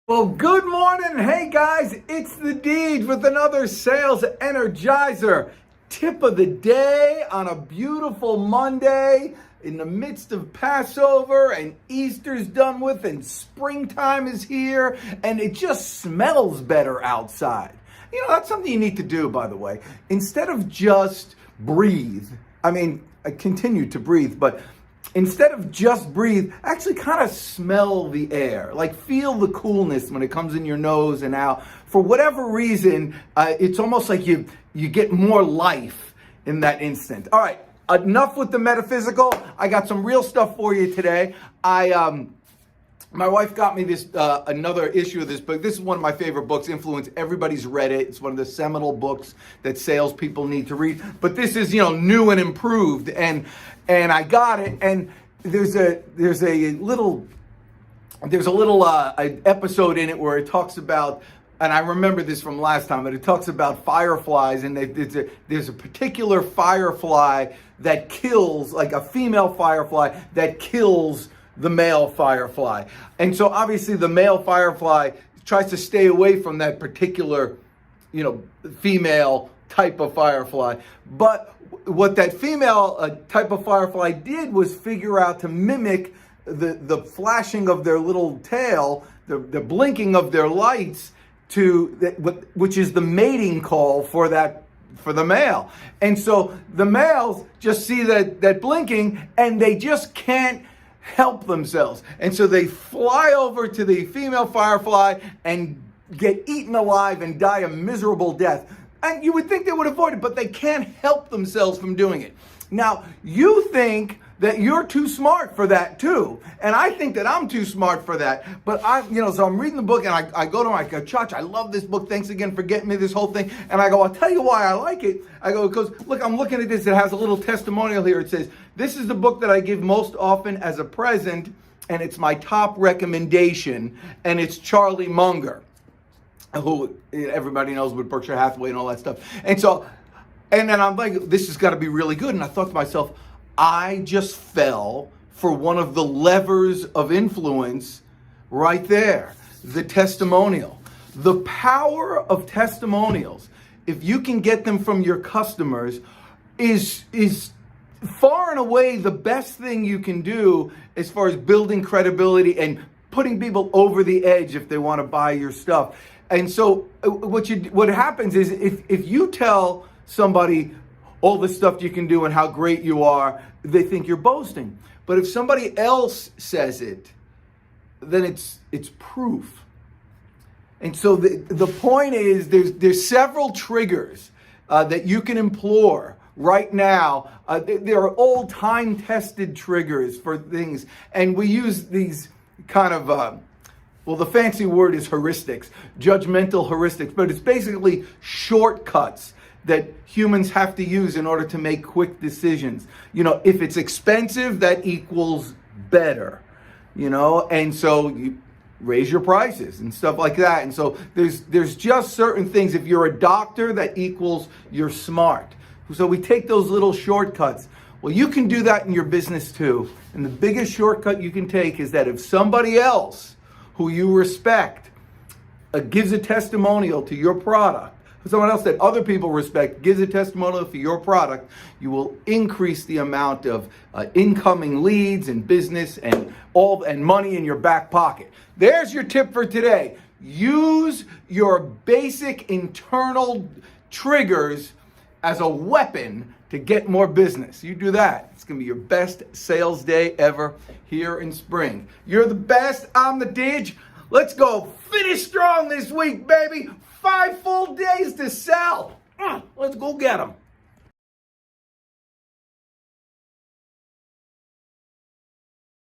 Well, good morning. Hey guys, it's the Deej with another Sales Energizer tip of the day on a beautiful Monday in the midst of Passover and Easter's done with and springtime is here and it just smells better outside. You know, that's something you need to do, by the way. Instead of just breathe, I continue to breathe, but instead of just breathe, actually kind of smell the air. Like feel the coolness when it comes in your nose and out. For whatever reason, it's almost like you get more life in that instant. All right, enough with the metaphysical. I got some real stuff for you today. My wife got me this another issue of this book. This is one of my favorite books, Influence. Everybody's read it. It's one of the seminal books that salespeople need to read. But this is, new and improved. And I got it. And there's a little episode in it where it talks about, and I remember this from last time, but it talks about fireflies, and there's a particular firefly that kills, like a female firefly that kills the male firefly. And so obviously the male firefly tries to stay away from that particular, female type of firefly. But what that female type of firefly did was figure out to mimic the flashing of their little tail, the blinking of their lights, which is the mating call for the male. And so the males just see that blinking and they just can't help themselves. And so they fly over to the female firefly and get eaten alive and die a miserable death. And you would think they would avoid it, but they can't help themselves from doing it. Now, you think that you're too smart for that too. And I think that I'm too smart for that. But so I'm reading the book and I go to my church. I love this book. Thanks again for getting me this whole thing. And I go, I'll tell you why I like it. I go, because look, I'm looking at this. It has a little testimonial here. It says, this is the book that I give most often as a present. And it's my top recommendation. And it's Charlie Munger, who everybody knows with Berkshire Hathaway and all that stuff. And then I'm like, this has got to be really good. And I thought to myself, I just fell for one of the levers of influence right there, the testimonial. The power of testimonials, if you can get them from your customers, is far and away the best thing you can do as far as building credibility and putting people over the edge if they want to buy your stuff. And so what happens is if you tell somebody all the stuff you can do and how great you are, they think you're boasting. But if somebody else says it, then it's proof. And so the point is there's several triggers that you can employ right now. There are old time-tested triggers for things. And we use these kind of, the fancy word is heuristics, judgmental heuristics. But it's basically shortcuts that humans have to use in order to make quick decisions. If it's expensive, that equals better, and so you raise your prices and stuff like that. And so there's just certain things. If you're a doctor, that equals you're smart. So we take those little shortcuts. Well, you can do that in your business too. And the biggest shortcut you can take is that if somebody else who you respect gives a testimonial to your product, someone else that other people respect gives a testimonial for your product, you will increase the amount of incoming leads and business and money in your back pocket. There's your tip for today. Use your basic internal triggers as a weapon to get more business. You do that, it's going to be your best sales day ever here in spring. You're the best. I'm the Deej. Let's go finish strong this week, baby. 5 full days to sell. Let's go get them.